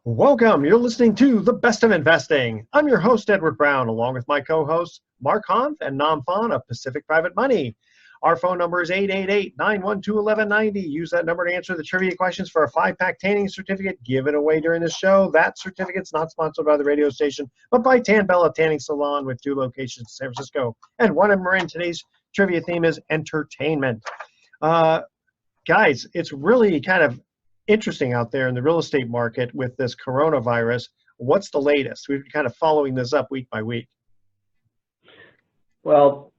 Welcome. You're listening to The Best of Investing. I'm your host, Edward Brown, along with my co-hosts, Mark Hanf and Nam Phan of Pacific Private Money. Our phone number is 888-912-1190. Use that number to answer the trivia questions for a 5-pack tanning certificate given away during the show. That certificate's not sponsored by the radio station, but by Tan Bella Tanning Salon with 2 locations in San Francisco and 1 in Marin. Today's trivia theme is entertainment. Guys, it's really kind of interesting out there in the real estate market with this coronavirus. What's the latest? We've been kind of following this up week by week. Well,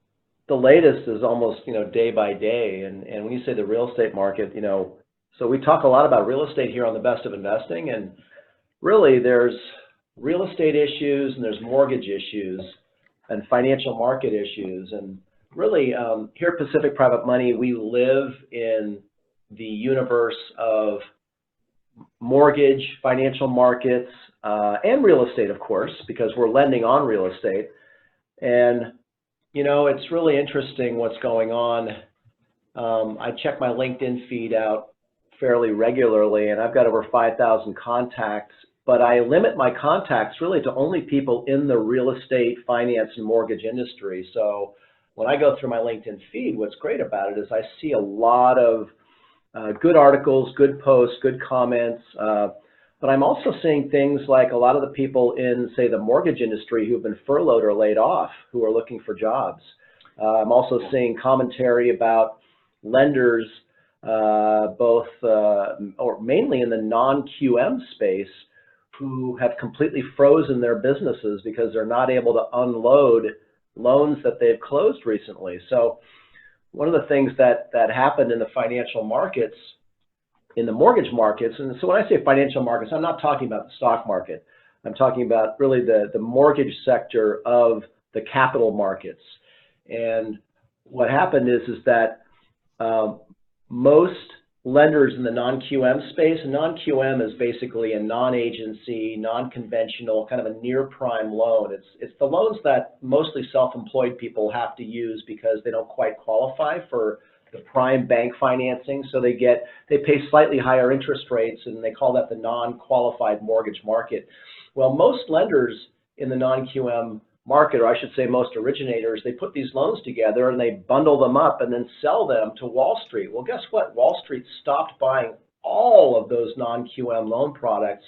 the latest is almost, day by day. And when you say the real estate market, so we talk a lot about real estate here on The Best of Investing. And really there's real estate issues and there's mortgage issues and financial market issues. And really here at Pacific Private Money, we live in the universe of mortgage, financial markets, and real estate, of course, because we're lending on real estate. And, it's really interesting what's going on. I check my LinkedIn feed out fairly regularly, and I've got over 5,000 contacts, but I limit my contacts really to only people in the real estate, finance, and mortgage industry. So when I go through my LinkedIn feed, what's great about it is I see a lot of good articles, good posts, good comments, but I'm also seeing things like a lot of the people in, say, the mortgage industry who've been furloughed or laid off who are looking for jobs. I'm also seeing commentary about lenders, both or mainly in the non-QM space, who have completely frozen their businesses because they're not able to unload loans that they've closed recently. So one of the things that happened in the financial markets, in the mortgage markets, and so when I say financial markets, I'm not talking about the stock market. I'm talking about really the mortgage sector of the capital markets. And what happened is that most lenders in the non-QM space, and non-QM is basically a non-agency, non-conventional, kind of a near-prime loan. It's the loans that mostly self-employed people have to use because they don't quite qualify for the prime bank financing. So they pay slightly higher interest rates, and they call that the non-qualified mortgage market. Well, most lenders in the non-QM market, or I should say most originators, they put these loans together and they bundle them up and then sell them to Wall Street. Well, guess what? Wall Street stopped buying all of those non-QM loan products.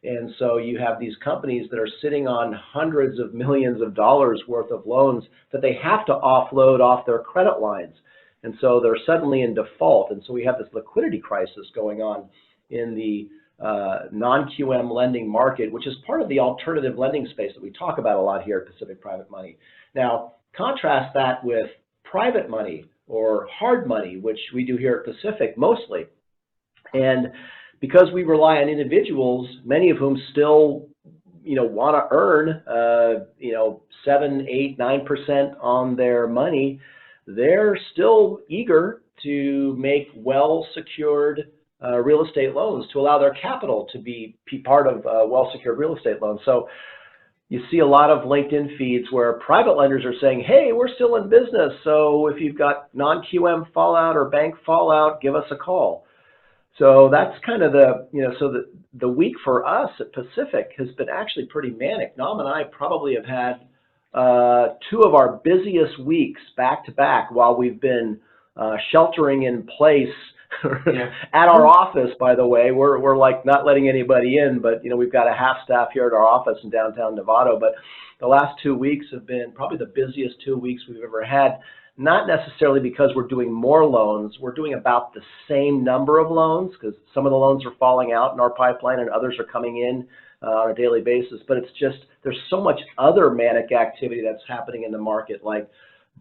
And so you have these companies that are sitting on hundreds of millions of dollars worth of loans that they have to offload off their credit lines. And so they're suddenly in default. And so we have this liquidity crisis going on in the non-QM lending market, which is part of the alternative lending space that we talk about a lot here at Pacific Private Money. Now, contrast that with private money or hard money, which we do here at Pacific mostly. And because we rely on individuals, many of whom still want to earn 7, 8, 9% on their money, they're still eager to make well-secured real estate loans to allow their capital to be part of well-secured real estate loans. So you see a lot of LinkedIn feeds where private lenders are saying, hey, we're still in business, so if you've got non-QM fallout or bank fallout, give us a call. So that's kind of the week for us at Pacific has been actually pretty manic. Nam and I probably have had 2 of our busiest weeks back to back while we've been sheltering in place at our office. By the way, we're like not letting anybody in, but we've got a half staff here at our office in downtown Novato. But the last 2 weeks have been probably the busiest 2 weeks we've ever had. Not necessarily because we're doing more loans. We're doing about the same number of loans because some of the loans are falling out in our pipeline and others are coming in on a daily basis. But it's just there's so much other manic activity that's happening in the market, like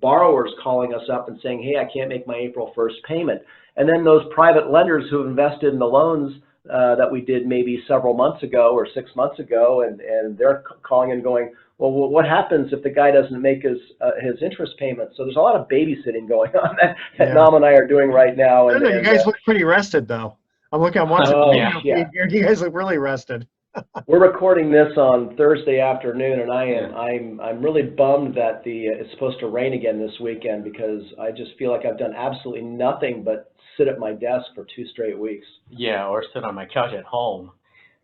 borrowers calling us up and saying, hey, I can't make my April 1st payment. And then those private lenders who have invested in the loans that we did maybe several months ago or 6 months ago, and they're calling and going, well, what happens if the guy doesn't make his interest payment? So there's a lot of babysitting going on that Nam and I are doing right now. And you guys look pretty rested, though. I'm watching the video here. You guys look really rested. We're recording this on Thursday afternoon, and I'm really bummed that it's supposed to rain again this weekend because I just feel like I've done absolutely nothing but sit at my desk for 2 straight weeks. Yeah, or sit on my couch at home.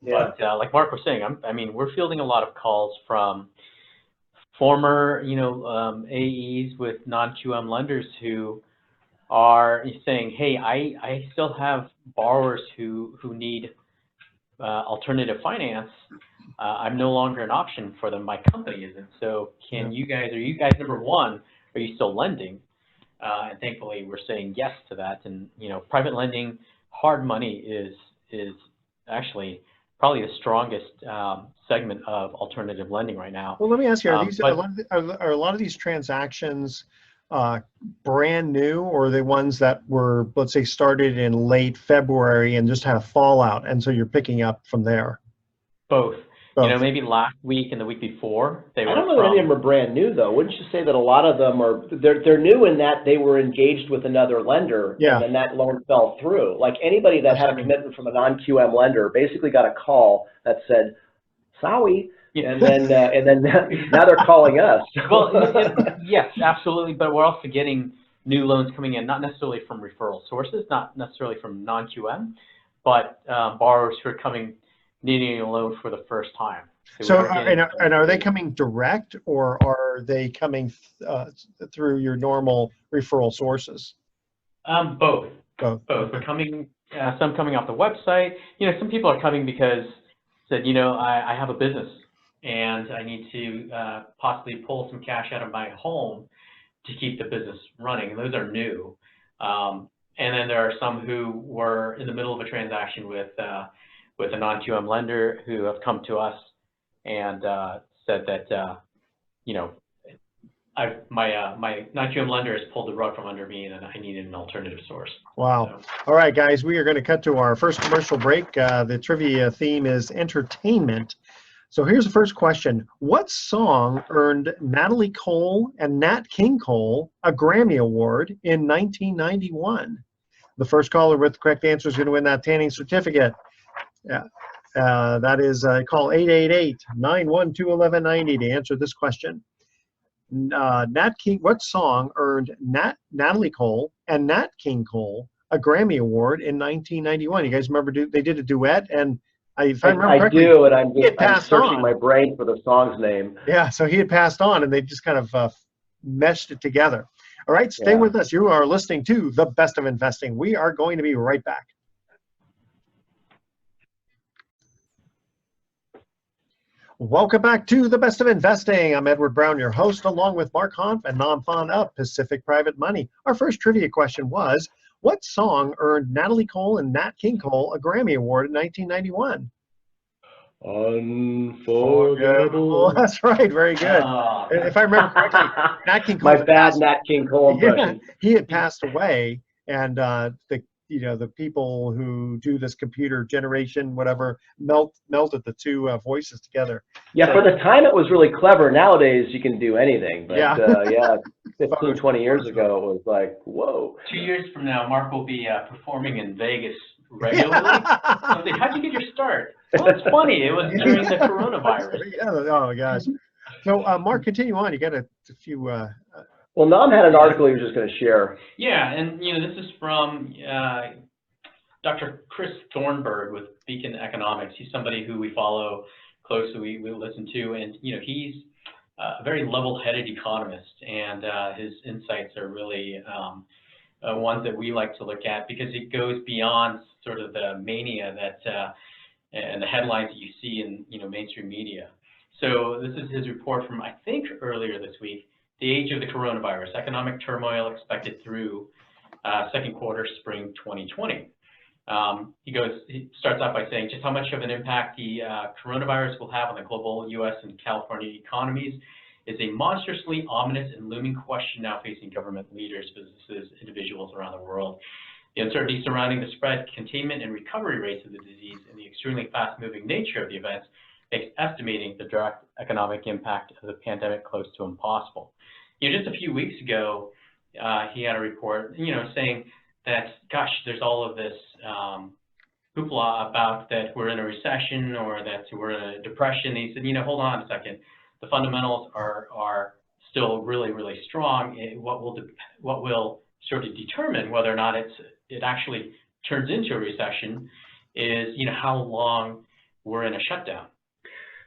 Yeah. But like Mark was saying, I mean, we're fielding a lot of calls from former, AEs with non-QM lenders who are saying, hey, I still have borrowers who need alternative finance. I'm no longer an option for them. My company isn't. So are you guys, number one, are you still lending? And thankfully we're saying yes to that. And, private lending, hard money is actually probably the strongest segment of alternative lending right now. Well, let me ask you, are a lot of these transactions brand new, or are they ones that were, let's say, started in late February and just had a fallout, and so you're picking up from there? Both. Maybe last week and the week before. I don't know that any of them are brand new, though. Wouldn't you say that a lot of them are, they're new in that they were engaged with another lender, and then that loan fell through? Like anybody that had a commitment from a non-QM lender basically got a call that said, sorry, and then now they're calling us. Well, yes, absolutely. But we're also getting new loans coming in, not necessarily from referral sources, not necessarily from non-QM, but borrowers who are needing a loan for the first time. So are they coming direct, or are they coming through your normal referral sources? Both. We're coming, some coming off the website. Some people are coming because said, I have a business and I need to possibly pull some cash out of my home to keep the business running. And those are new. And then there are some who were in the middle of a transaction with a non-QM lender who have come to us and said that, my non-QM lender has pulled the rug from under me and I needed an alternative source. Wow. So. All right, guys, we are going to cut to our first commercial break. The trivia theme is entertainment. So here's the first question. What song earned Natalie Cole and Nat King Cole a Grammy Award in 1991? The first caller with the correct answer is going to win that tanning certificate. Yeah. That is, call 888-912-1190 to answer this question. What song earned Natalie Cole and Nat King Cole a Grammy Award in 1991? You guys remember they did a duet, and if I remember correctly, I do, and I'm searching my brain for the song's name. Yeah, so he had passed on, and they just kind of meshed it together. All right, stay with us. You are listening to The Best of Investing. We are going to be right back. Welcome back to The Best of Investing. I'm Edward Brown, your host, along with Mark Hanf and Nam Phan of Pacific Private Money. Our first trivia question was, what song earned Natalie Cole and Nat King Cole a Grammy Award in 1991? Unforgettable. That's right. Very good. If I remember correctly, Nat King Cole. My bad Nat King Cole impression. Yeah, he had passed away, and the people who do this computer generation, whatever, melted the two voices together. Yeah, so, for the time it was really clever. Nowadays you can do anything, but 15, 20 years ago it was like, whoa. 2 years from now, Mark will be performing in Vegas regularly. How'd you get your start? Well, it's funny. It was during the coronavirus. Oh my gosh. So Mark, continue on. You got a few. Well, Nam had an article he was just going to share. Yeah, and this is from Dr. Chris Thornburg with Beacon Economics. He's somebody who we follow closely, we listen to, and he's a very level-headed economist, and his insights are really ones that we like to look at because it goes beyond sort of the mania that and the headlines that you see in mainstream media. So this is his report from I think earlier this week. The age of the coronavirus, economic turmoil expected through second quarter, spring 2020. He starts off by saying just how much of an impact the coronavirus will have on the global U.S. and California economies is a monstrously ominous and looming question now facing government leaders, businesses, individuals around the world. The uncertainty surrounding the spread, containment, and recovery rates of the disease and the extremely fast-moving nature of the events makes estimating the direct economic impact of the pandemic close to impossible. Just a few weeks ago, he had a report, saying that, gosh, there's all of this hoopla about that we're in a recession or that we're in a depression. And he said, hold on a second. The fundamentals are still really, really strong. What will sort of determine whether or not it actually turns into a recession is, how long we're in a shutdown.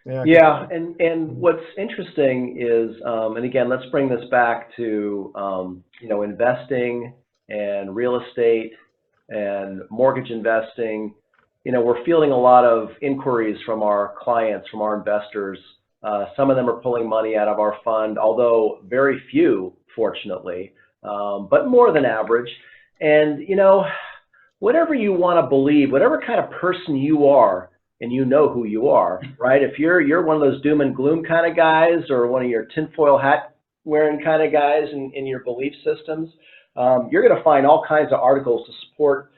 Yeah, and what's interesting is, and again, let's bring this back to, you know, investing and real estate and mortgage investing. You know, we're fielding a lot of inquiries from our clients, from our investors. Some of them are pulling money out of our fund, although very few, fortunately, but more than average. And, you know, whatever you want to believe, whatever kind of person you are, and you know who you are, right? If you're one of those doom and gloom kind of guys, or one of your tinfoil hat wearing kind of guys in your belief systems, you're going to find all kinds of articles to support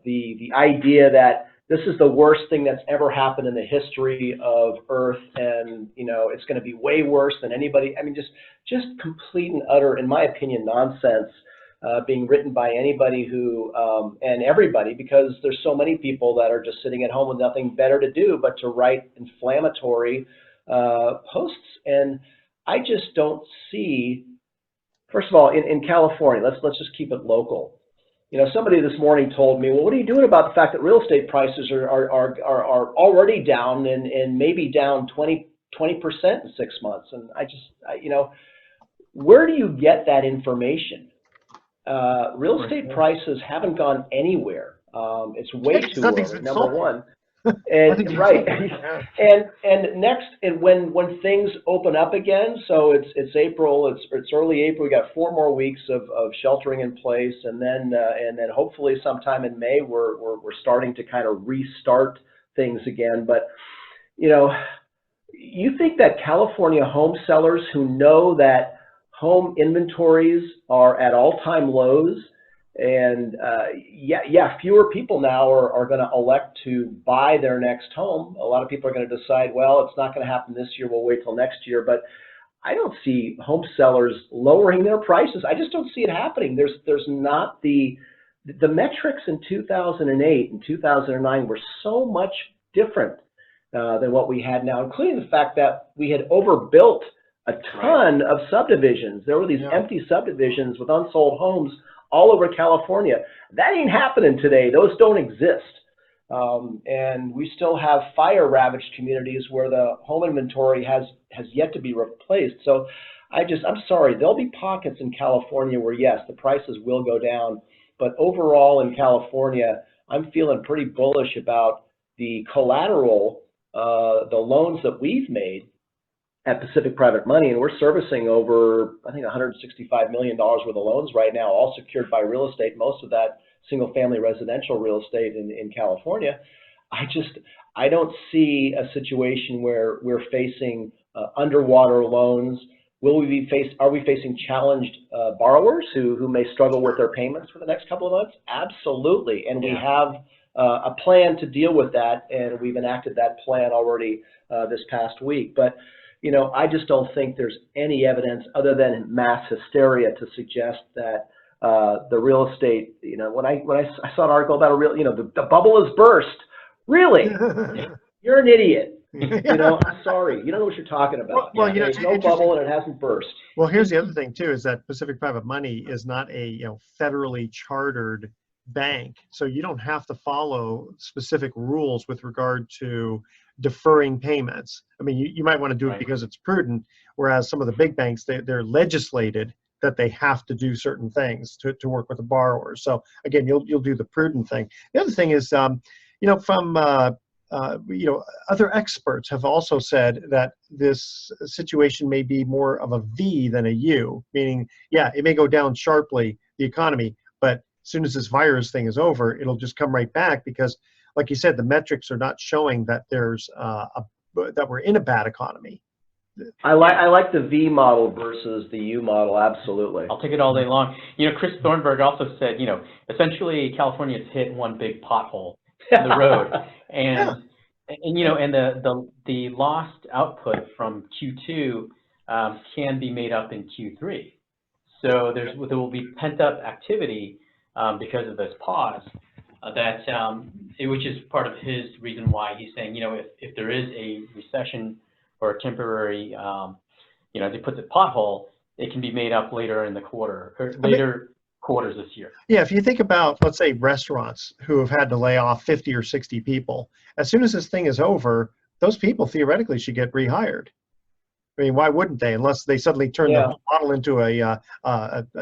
the idea that this is the worst thing that's ever happened in the history of Earth, and you know it's going to be way worse than anybody. I mean, just complete and utter, in my opinion, nonsense. Being written by anybody who, and everybody, because there's so many people that are just sitting at home with nothing better to do but to write inflammatory posts. And I just don't see, first of all, in California, let's just keep it local. You know, somebody this morning told me, well, what are you doing about the fact that real estate prices are already down and maybe down 20% in 6 months? And you know, where do you get that information? Real estate prices haven't gone anywhere. It's way too early, number one. And right, and next, and when things open up again, so it's April, it's early April. We got 4 more weeks of sheltering in place, and then hopefully sometime in May we're starting to kind of restart things again. But you know, you think that California home sellers who know that home inventories are at all-time lows, and fewer people now are going to elect to buy their next home. A lot of people are going to decide, well, it's not going to happen this year, we'll wait till next year. But I don't see home sellers lowering their prices. I just don't see it happening. There's not the metrics in 2008 and 2009 were so much different than what we had now, including the fact that we had overbuilt a ton of subdivisions. There were these empty subdivisions with unsold homes all over California. That ain't happening today. Those don't exist. And we still have fire-ravaged communities where the home inventory has yet to be replaced. So I'm sorry, there'll be pockets in California where, yes, the prices will go down. But overall in California, I'm feeling pretty bullish about the collateral, the loans that we've made at Pacific Private Money, and we're servicing over, I think, $165 million worth of loans right now, all secured by real estate, most of that single-family residential real estate in California. I don't see a situation where we're facing underwater loans. Are we facing challenged borrowers who may struggle with their payments for the next couple of months? Absolutely, and we have a plan to deal with that, and we've enacted that plan already this past week. But you know, I just don't think there's any evidence other than mass hysteria to suggest that the real estate, you know, when I saw an article about the bubble has burst. Really? You're an idiot. You know, I'm sorry. You don't know what you're talking about. Well, there's no bubble and it hasn't burst. Well, here's the other thing too, is that Pacific Private Money is not a federally chartered bank, so you don't have to follow specific rules with regard to deferring payments. I mean, you might want to do it because it's prudent, whereas some of the big banks, they're legislated that they have to do certain things to work with the borrowers. So again, you'll do the prudent thing. The other thing is, from other experts have also said that this situation may be more of a V than a U, meaning, it may go down sharply, the economy, but as soon as this virus thing is over, it'll just come right back because, like you said, the metrics are not showing that there's that we're in a bad economy. I like the V model versus the U model. Absolutely. I'll take it all day long. You know, Chris Thornburg also said, essentially California's hit one big pothole in the road, and the lost output from Q2 can be made up in Q3. So there will be pent up activity because of this pause. Which is part of his reason why he's saying, if there is a recession or a temporary, as he puts it, pothole, it can be made up later in the quarter or later quarters this year. Yeah, if you think about, let's say, restaurants who have had to lay off 50 or 60 people, as soon as this thing is over, those people theoretically should get rehired. I mean, why wouldn't they? Unless they suddenly turn the whole model into a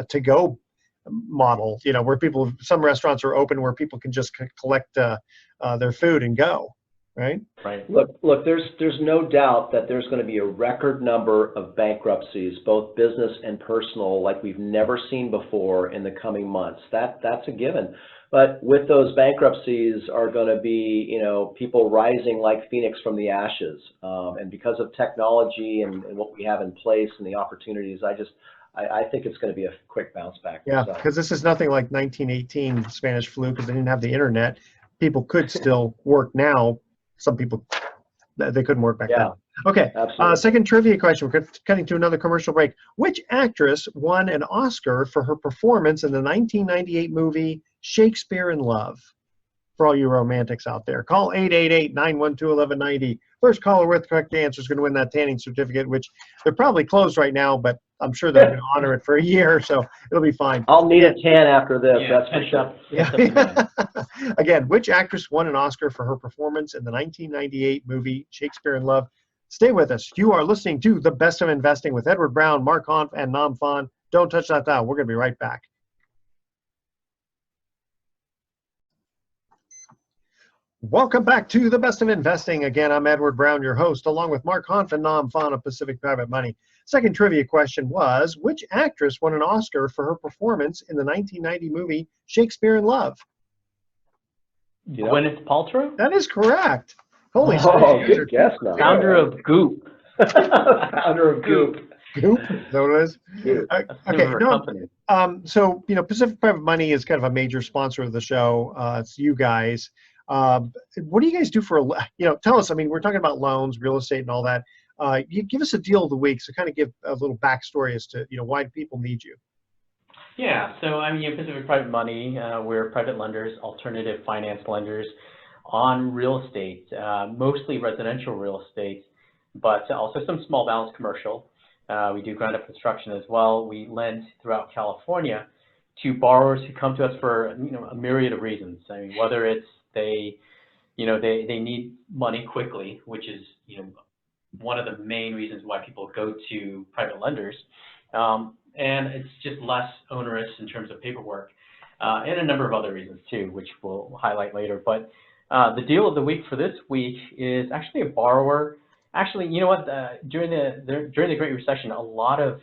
to-go model, you know, where people, some restaurants are open where people can just collect their food and go, right? Right. Look, there's no doubt that there's going to be a record number of bankruptcies, both business and personal, like we've never seen before in the coming months. That's a given. But with those bankruptcies are going to be, you know, people rising like Phoenix from the ashes. And because of technology and what we have in place and the opportunities, I think it's going to be a quick bounce back. Yeah, because this is nothing like 1918 Spanish flu, because they didn't have the internet. People could still work now. Some people, they couldn't work back then. Okay, second trivia question. We're cutting to another commercial break. Which actress won an Oscar for her performance in the 1998 movie Shakespeare in Love? For all you romantics out there, call 888-912-1190. First caller with correct answer is going to win that tanning certificate, which they're probably closed right now, but I'm sure they're going to honor it for a year, so it'll be fine. I'll need a tan after this, that's for sure. Yeah. Again, which actress won an Oscar for her performance in the 1998 movie Shakespeare in Love? Stay with us. You are listening to The Best of Investing with Edward Brown, Mark Hanf, and Nam Phan. Don't touch that dial. We're going to be right back. Welcome back to The Best of Investing. Again, I'm Edward Brown, your host, along with Mark Hanf and Nam Phan of Pacific Private Money. Second trivia question was, which actress won an Oscar for her performance in the 1990 movie Shakespeare in Love? Gwyneth Paltrow? That is correct. Holy good guess now. Founder of Goop. Founder of Goop. Goop? Is that what it is? Okay. So, you know, Pacific Private Money is kind of a major sponsor of the show. It's you guys. What do you guys do for, you know, tell us, I mean, we're talking about loans, real estate and all that. You give us a deal of the week, so kind of give a little backstory as to, you know, why do people need you? Yeah, so I mean, Pacific Private Money, we're private lenders, alternative finance lenders on real estate, mostly residential real estate, but also some small balance commercial. We do ground up construction as well. We lend throughout California to borrowers who come to us for, you know, a myriad of reasons. I mean, whether it's they need money quickly, which is, you know, one of the main reasons why people go to private lenders. And it's just less onerous in terms of paperwork, and a number of other reasons too, which we'll highlight later. But the deal of the week for this week is actually a borrower. Actually, you know what? During the Great Recession, a lot of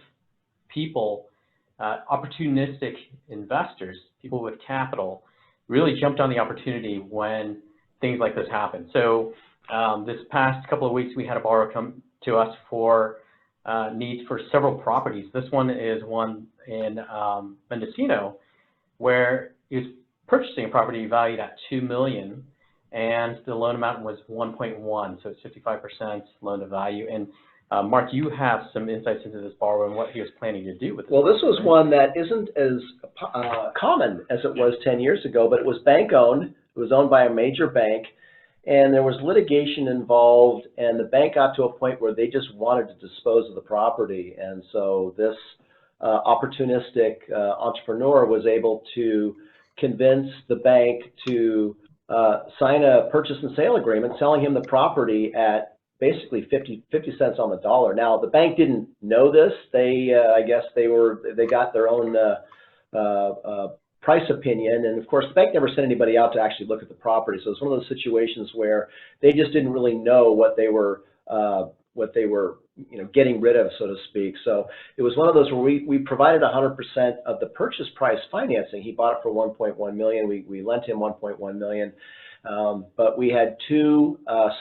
people, opportunistic investors, people with capital, really jumped on the opportunity when things like this happened. So this past couple of weeks, we had a borrower come to us for needs for several properties. This one is one in Mendocino, where he was purchasing a property valued at $2 million, and the loan amount was 1.1, so it's 55% loan to value. And Mark, you have some insights into this borrower and what he was planning to do with it. Well, this was one that isn't as common as it was 10 years ago, but it was bank owned. It was owned by a major bank, and there was litigation involved, and the bank got to a point where they just wanted to dispose of the property. And so this opportunistic entrepreneur was able to convince the bank to sign a purchase and sale agreement, selling him the property at basically 50 cents on the dollar. Now, the bank didn't know this. They, I guess they got their own price opinion, and of course the bank never sent anybody out to actually look at the property. So it's one of those situations where they just didn't really know what they were you know, getting rid of, so to speak. So it was one of those where we provided 100% of the purchase price financing. He bought it for 1.1 million. We lent him 1.1 million. But we had two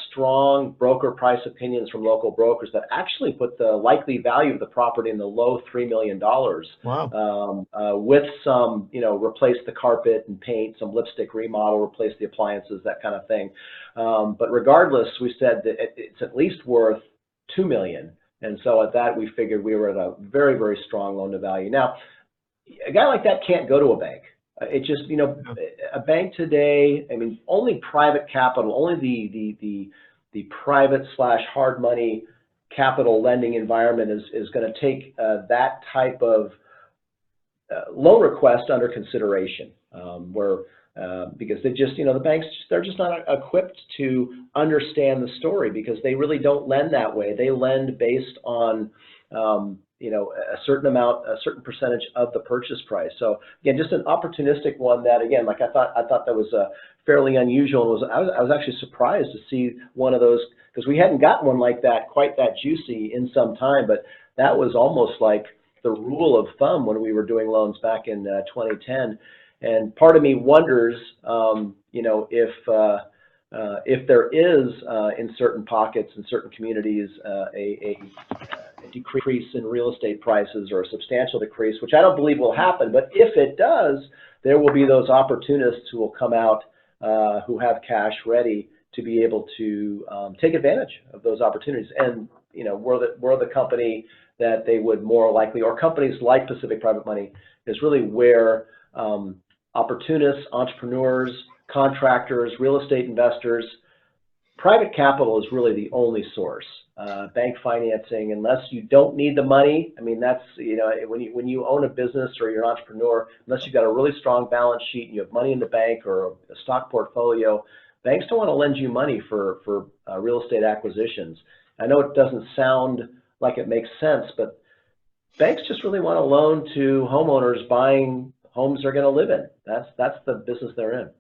strong broker price opinions from local brokers that actually put the likely value of the property in the low $3 million. Wow. With some, you know, replace the carpet and paint, some lipstick remodel, replace the appliances, that kind of thing. But regardless, we said that it's at least worth $2 million. And so at that, we figured we were at a very, very strong loan to value. Now, a guy like that can't go to a bank. It just, you know, a bank today, I mean, only private capital, only the private / hard money capital lending environment is going to take that type of loan request under consideration, because they just, the banks, they're just not equipped to understand the story, because they really don't lend that way. They lend based on, a certain amount, a certain percentage of the purchase price. So again, just an opportunistic one that, again, like I thought that was fairly unusual. I was actually surprised to see one of those, because we hadn't gotten one like that, quite that juicy in some time, but that was almost like the rule of thumb when we were doing loans back in 2010. And part of me wonders, if there is in certain pockets in certain communities a decrease in real estate prices, or a substantial decrease, which I don't believe will happen. But if it does, there will be those opportunists who will come out who have cash ready to be able to take advantage of those opportunities. And we're the company that they would more likely, or companies like Pacific Private Money, is really where opportunists, entrepreneurs, contractors, real estate investors, private capital is really the only source. Bank financing, unless you don't need the money, I mean, that's, when you own a business or you're an entrepreneur, unless you've got a really strong balance sheet and you have money in the bank or a stock portfolio, banks don't want to lend you money for real estate acquisitions. I know it doesn't sound like it makes sense, but banks just really want to loan to homeowners buying homes they're going to live in. That's the business they're in.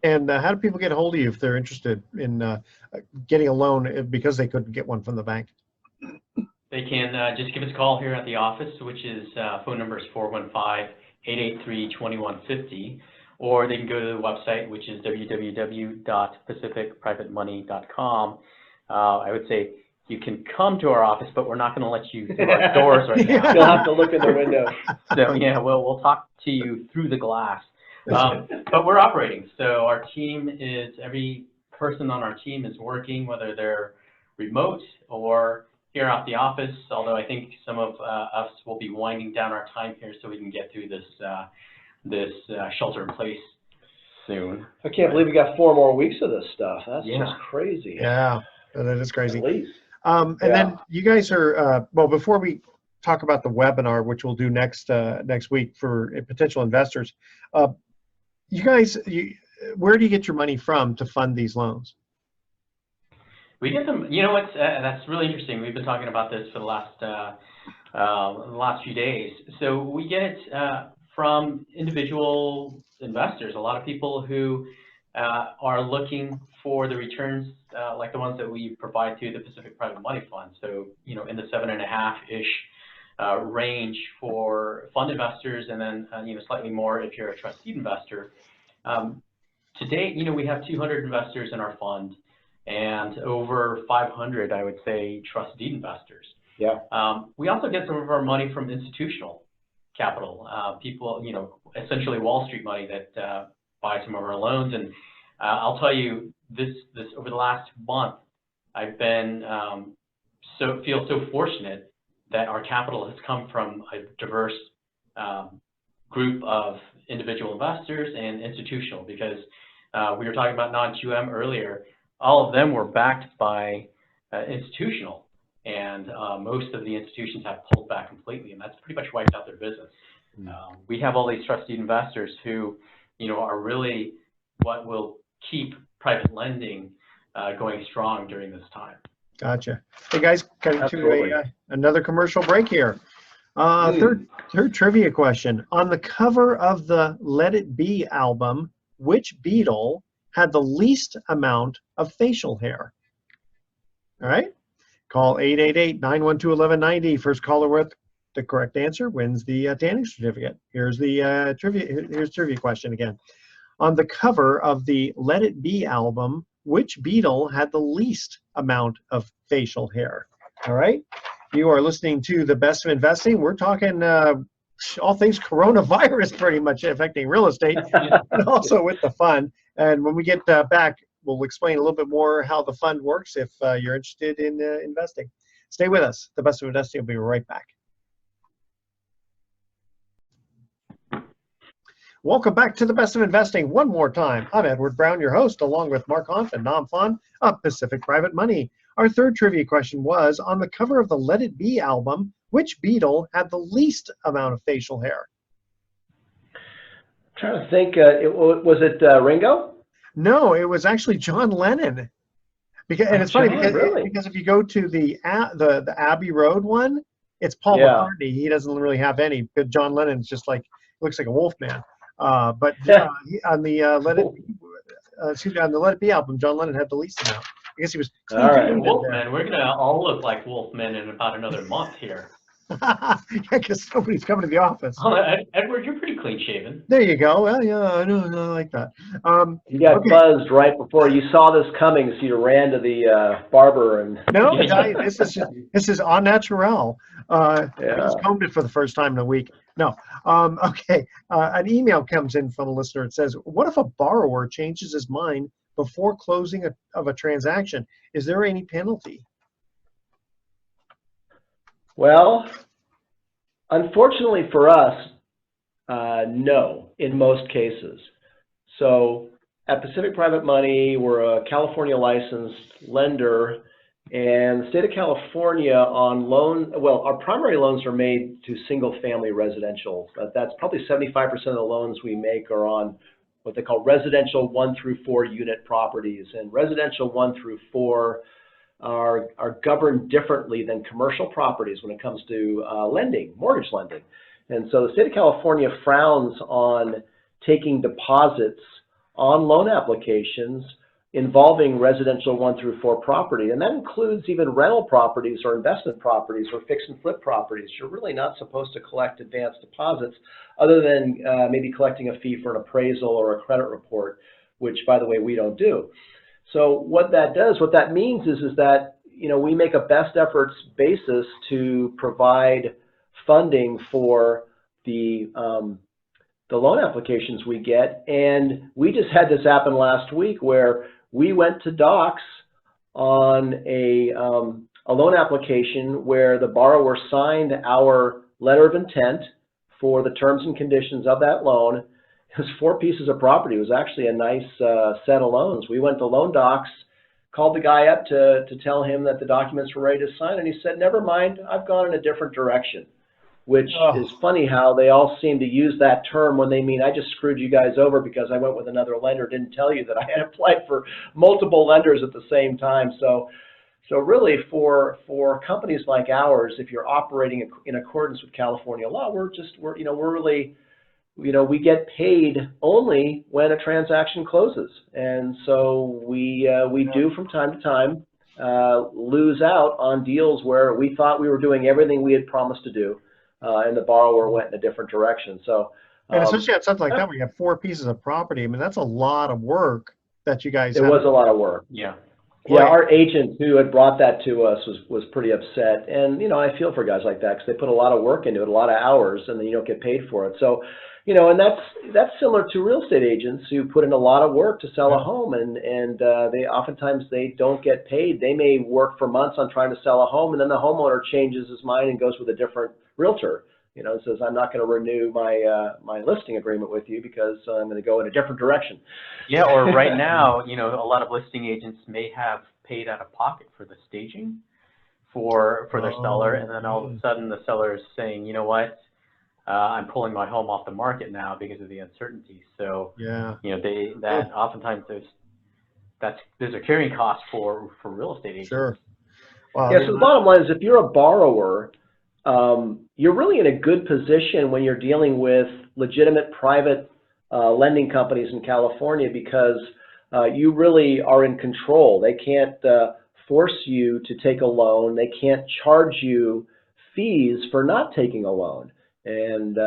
And how do people get a hold of you if they're interested in getting a loan because they couldn't get one from the bank? They can just give us a call here at the office, which is phone number is 415-883-2150, or they can go to the website, which is www.pacificprivatemoney.com. I would say you can come to our office, but we're not going to let you through our doors right now. You'll have to look in the window. So yeah, we'll talk to you through the glass. But we're operating. So our team is, every person on our team is working, whether they're remote or here at the office, although I think some of us will be winding down our time here so we can get through this shelter in place soon. I can't believe we got 4 more weeks of this stuff. That's Yeah. just crazy. Yeah, that is crazy. At least. And then you guys are, well, before we talk about the webinar, which we'll do next week for potential investors, you guys, where do you get your money from to fund these loans? We get them, that's really interesting. We've been talking about this for the last few days. So we get it from individual investors, a lot of people who are looking for the returns like the ones that we provide through the Pacific Private Money Fund. So, in the 7.5-ish range for fund investors, and then slightly more if you're a trustee investor. To date, we have 200 investors in our fund, and over 500, I would say, trustee investors. Yeah. We also get some of our money from institutional capital, people, essentially Wall Street money that buy some of our loans. And I'll tell you, this over the last month, I've been feel so fortunate that our capital has come from a diverse group of individual investors and institutional, because we were talking about non-QM earlier. All of them were backed by institutional, and most of the institutions have pulled back completely, and that's pretty much wiped out their business. We have all these trusted investors who, are really what will keep private lending going strong during this time. Gotcha. Hey guys, cutting to another commercial break here. Third trivia question. On the cover of the Let It Be album, which Beatle had the least amount of facial hair? All right. Call 888-912-1190. First caller with the correct answer wins the tanning certificate. Here's the trivia question again. On the cover of the Let It Be album, which Beatle had the least amount of facial hair? All right. You are listening to The Best of Investing. We're talking all things coronavirus pretty much affecting real estate, and also with the fund. And when we get back, we'll explain a little bit more how the fund works if you're interested in investing. Stay with us. The Best of Investing will be right back. Welcome back to The Best of Investing one more time. I'm Edward Brown, your host, along with Mark Hanf and Nam Phan of Pacific Private Money. Our third trivia question was, on the cover of the Let It Be album, which Beatle had the least amount of facial hair? trying to think, was it Ringo? No, it was actually John Lennon. Because, and Oh, it's funny John, really? because if you go to the Abbey Road one, it's Paul Yeah. McCartney. He doesn't really have any. But John Lennon's just like looks like a wolf man. But on the excuse me, on the Let It Be album, John Lennon had the least amount. I guess he was All clean right. shaven there. Wolfmen, we're gonna all look like Wolfmen in about another month here. Yeah, because nobody's coming to the office. Oh, Edward, you're pretty clean shaven. There you go. Well, yeah, I know, I like that. You got Okay. buzzed right before you saw this coming, so you ran to the barber and. No, Yeah. this is au naturel. I Yeah. just combed it for the first time in a week. No. Okay. An email comes in from a listener. It says, "What if a borrower changes his mind before closing of a transaction? Is there any penalty?" Well, unfortunately for us, no, in most cases. So at Pacific Private Money, we're a California licensed lender, and the state of California on loan, well, our primary loans are made to single family residential. That's probably 75% of the loans we make are on what they call residential 1 through 4 unit properties, and residential 1 through 4 are governed differently than commercial properties when it comes to lending, mortgage lending. And so the state of California frowns on taking deposits on loan applications involving residential 1 through 4 property. And that includes even rental properties or investment properties or fix and flip properties. You're really not supposed to collect advance deposits other than maybe collecting a fee for an appraisal or a credit report, which, by the way, we don't do. So what that means is that, you know, we make a best efforts basis to provide funding for the loan applications we get. And we just had this happen last week where we went to docs on a loan application where the borrower signed our letter of intent for the terms and conditions of that loan. It was 4 pieces of property. It was actually a nice set of loans. We went to loan docs, called the guy up to tell him that the documents were ready to sign, and he said, "Never mind, I've gone in a different direction," which is funny how they all seem to use that term when they mean, "I just screwed you guys over because I went with another lender, didn't tell you that I had applied for multiple lenders at the same time." So really for companies like ours, if you're operating in accordance with California law, we're really, we get paid only when a transaction closes. And so we do from time to time lose out on deals where we thought we were doing everything we had promised to do, and the borrower went in a different direction. So, And especially at something like that, where you have 4 pieces of property. I mean, that's a lot of work that you guys it have. was a lot of work. Yeah. Yeah, our agent who had brought that to us was pretty upset. And, you know, I feel for guys like that because they put a lot of work into it, a lot of hours, and then you don't get paid for it. So, you know, and that's similar to real estate agents who put in a lot of work to sell a home, and they oftentimes they don't get paid. They may work for months on trying to sell a home, and then the homeowner changes his mind and goes with a different realtor. You know, and says, "I'm not going to renew my listing agreement with you because I'm going to go in a different direction." Yeah, or right now, you know, a lot of listing agents may have paid out of pocket for the staging for their seller, and then all of a sudden the seller is saying, "You know what? I'm pulling my home off the market now because of the uncertainty." So, Yeah. you know, oftentimes there's a carrying cost for real estate agents. Sure. Wow. Yeah, so the bottom line is if you're a borrower, you're really in a good position when you're dealing with legitimate private lending companies in California because you really are in control. They can't force you to take a loan. They can't charge you fees for not taking a loan. And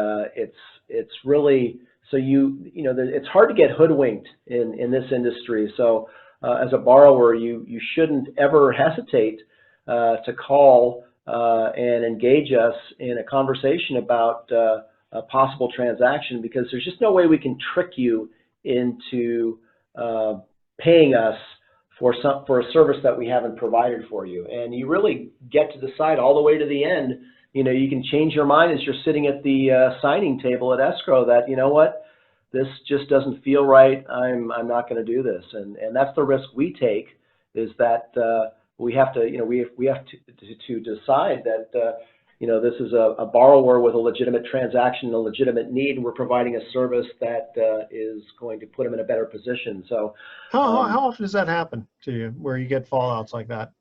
it's really, so it's hard to get hoodwinked in this industry. So as a borrower, you shouldn't ever hesitate to call and engage us in a conversation about a possible transaction, because there's just no way we can trick you into paying us for a service that we haven't provided for you. And you really get to decide all the way to the end. You know, you can change your mind as you're sitting at the signing table at escrow that, you know what, this just doesn't feel right. I'm not going to do this. And that's the risk we take, is that we have to, we have to decide that this is a borrower with a legitimate transaction, a legitimate need, and we're providing a service that is going to put them in a better position. So, How often does that happen to you, where you get fallouts like that?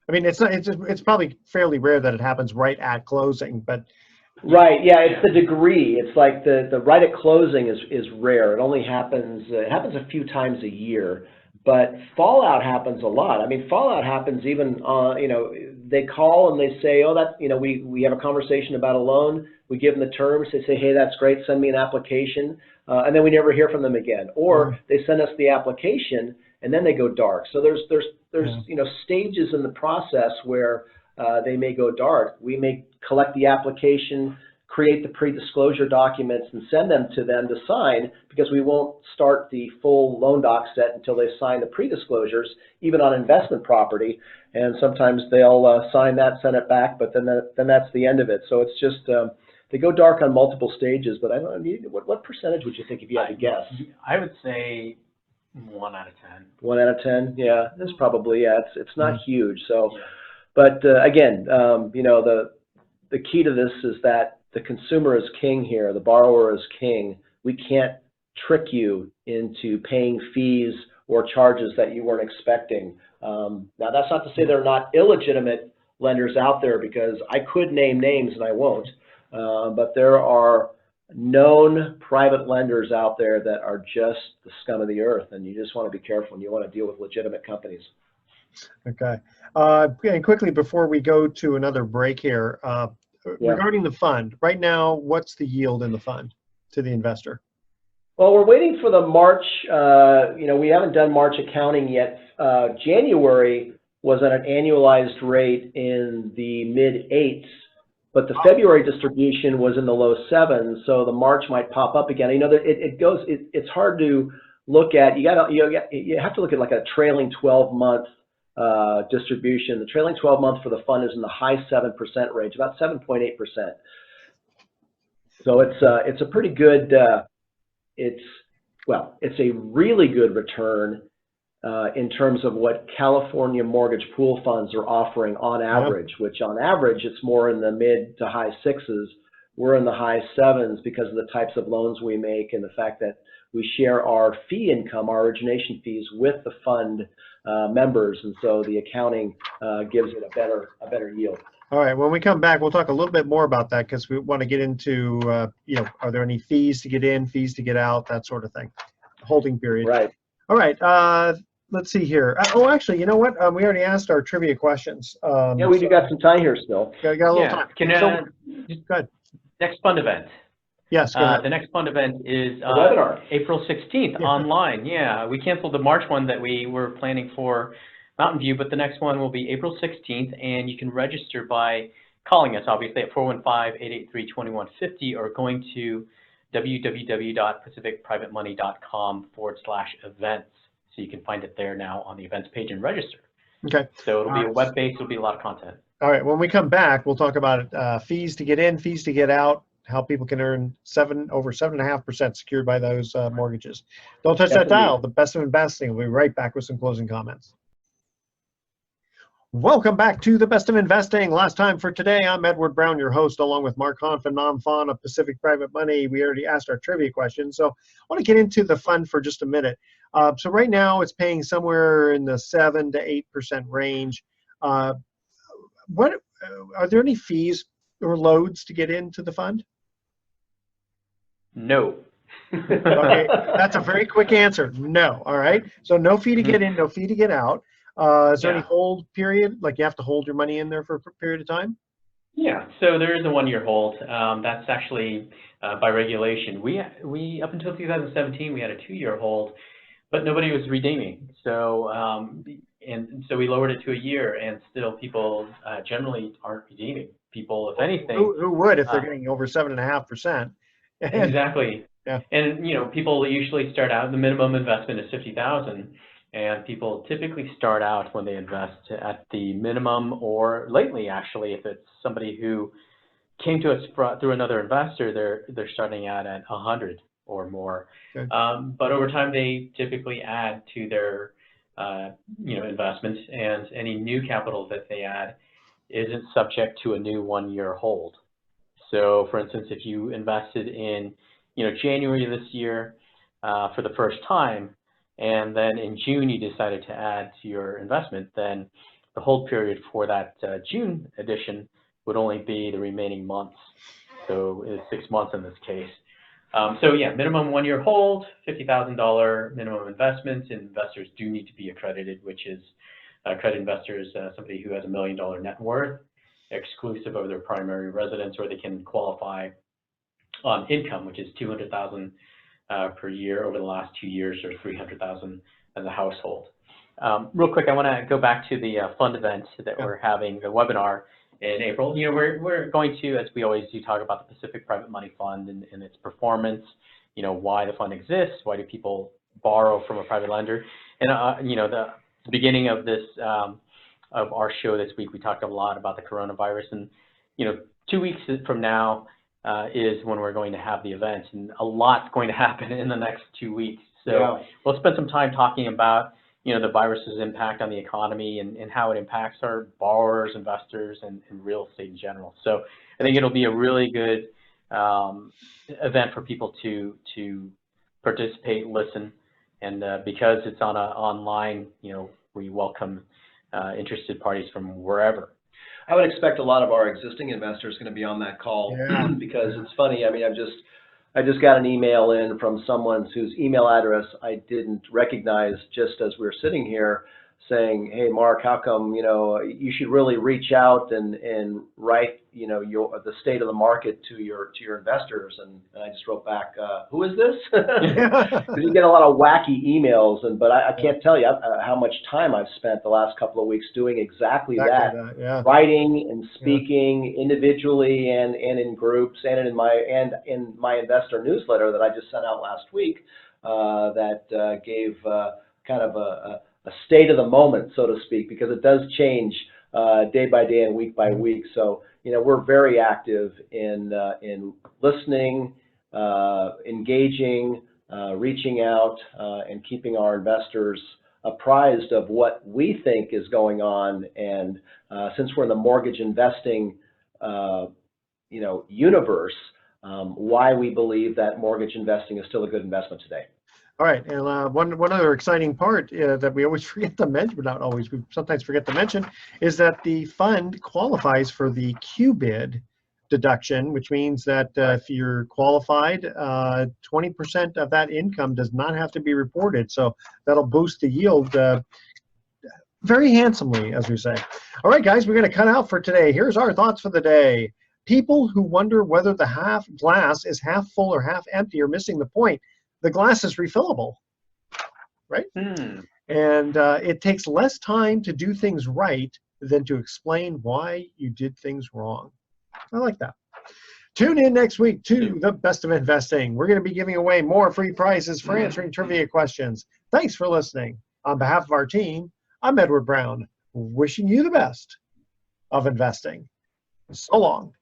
I mean, it's probably fairly rare that it happens right at closing, but right, yeah, it's the degree. It's like the right at closing is rare. It only happens a few times a year, but fallout happens a lot. I mean, fallout happens even they call and they say, oh, that we have a conversation about a loan. We give them the terms. They say, hey, that's great. Send me an application, and then we never hear from them again. Or they send us the application and then they go dark. So there's stages in the process where they may go dark. We may collect the application, create the pre-disclosure documents, and send them to them to sign, because we won't start the full loan doc set until they sign the pre-disclosures, even on investment property. And sometimes they'll sign that, send it back, but then that's the end of it. So it's just they go dark on multiple stages. But I don't know, what percentage would you think, if you had to guess? I would say 1 out of 10. 1 out of 10, yeah, that's probably, it's not huge. So, but again, the key to this is that the consumer is king here. The borrower is king. We can't trick you into paying fees or charges that you weren't expecting. Now, that's not to say there are not illegitimate lenders out there, because I could name names and I won't, but there are known private lenders out there that are just the scum of the earth, and you just want to be careful when you want to deal with legitimate companies. Okay. And quickly, before we go to another break here, regarding the fund, right now, what's the yield in the fund to the investor? Well, we're waiting for the March, we haven't done March accounting yet. January was at an annualized rate in the mid-8s, but the February distribution was in the low 7s, so the March might pop up again. It's hard to look at. You have to look at like a trailing 12-month distribution. The trailing 12-month for the fund is in the high 7% range, about 7.8%. So it's a pretty good. It's a really good return in terms of what California mortgage pool funds are offering on average, which on average it's more in the mid to high 6s. We're in the high 7s because of the types of loans we make and the fact that we share our fee income, our origination fees, with the fund members, and so the accounting gives it a better yield. All right, when we come back, we'll talk a little bit more about that, because we want to get into, are there any fees to get in, fees to get out, that sort of thing, holding period. Right. All right, let's see here. Actually, you know what? We already asked our trivia questions. Yeah, we do got some time here still. Got a little time. Go ahead. Next fund event. Yes, go ahead. The next fund event is webinar. April 16th online. Yeah, we canceled the March one that we were planning for Mountain View, but the next one will be April 16th, and you can register by calling us, obviously, at 415-883-2150, or going to www.pacificprivatemoney.com/events. So you can find it there now on the events page and register. Okay. So it'll be a web-based, it'll be a lot of content. All right, when we come back, we'll talk about fees to get in, fees to get out, how people can earn over 7.5% secured by those mortgages. Don't touch that dial. The Best of Investing. We'll be right back with some closing comments. Welcome back to the Best of Investing. Last time for today, I'm Edward Brown, your host, along with Mark Hanf and Nam Phan of Pacific Private Money. We already asked our trivia question, so I want to get into the fund for just a minute. So right now, it's paying somewhere in the 7 to 8% range. Are there any fees or loads to get into the fund? No. Okay, that's a very quick answer. No. All right. So no fee to get in, no fee to get out. Is there any hold period? Like you have to hold your money in there for a period of time? Yeah. So there is a 1-year hold. That's actually by regulation. We up until 2017 we had a 2-year hold, but nobody was redeeming. So and so we lowered it to a year, and still people generally aren't redeeming. People, if anything, who would if they're getting over 7.5%? Exactly. Yeah. And people usually start out, the minimum investment is $50,000, and people typically start out when they invest at the minimum, or lately actually, if it's somebody who came to us through another investor, they're starting out at 100 or more. Okay. But over time they typically add to their investments, and any new capital that they add isn't subject to a new 1-year hold. So for instance, if you invested in, January of this year for the first time, and then in June you decided to add to your investment, then the hold period for that June edition would only be the remaining months. So it's 6 months in this case. So yeah, minimum 1-year hold, $50,000 minimum investment, and investors do need to be accredited, which is accredited investors, somebody who has $1 million net worth, exclusive of their primary residence, or they can qualify on income, which is $200,000 per year over the last 2 years, or $300,000 as a household. Real quick, I want to go back to the fund event that we're having, the webinar in April. We're going to, as we always do, talk about the Pacific Private Money Fund and its performance, why the fund exists, why do people borrow from a private lender. And, the beginning of this, of our show this week, we talked a lot about the coronavirus, and, 2 weeks from now is when we're going to have the event, and a lot's going to happen in the next 2 weeks. So we'll spend some time talking about, the virus's impact on the economy and how it impacts our borrowers, investors, and real estate in general. So I think it'll be a really good event for people to participate, listen, and because it's on online, we welcome interested parties from wherever. I would expect a lot of our existing investors going to be on that call because it's funny. I mean, I just got an email in from someone whose email address I didn't recognize just as we were sitting here, saying, "Hey, Mark, how come you should really reach out and write the state of the market to your investors?" And I just wrote back, "Who is this?" Because you get a lot of wacky emails, but I can't tell you how much time I've spent the last couple of weeks doing exactly that. Writing and speaking individually and in groups and in my investor newsletter that I just sent out last week that gave kind of a state of the moment, so to speak, because it does change day by day and week by week. So, we're very active in listening, engaging, reaching out, and keeping our investors apprised of what we think is going on. And since we're in the mortgage investing, universe, why we believe that mortgage investing is still a good investment today. All right, and one other exciting part that we always forget to mention, but not always, we sometimes forget to mention, is that the fund qualifies for the QBID deduction, which means that if you're qualified, 20% of that income does not have to be reported. So that'll boost the yield very handsomely, as we say. All right, guys, we're going to cut out for today. Here's our thoughts for the day. People who wonder whether the glass is half full or half empty are missing the point. The glass is refillable, right? And it takes less time to do things right than to explain why you did things wrong. I like that. Tune in next week to The Best of Investing. We're going to be giving away more free prizes for answering trivia questions. Thanks for listening. On behalf of our team, I'm Edward Brown, wishing you the best of investing. So long.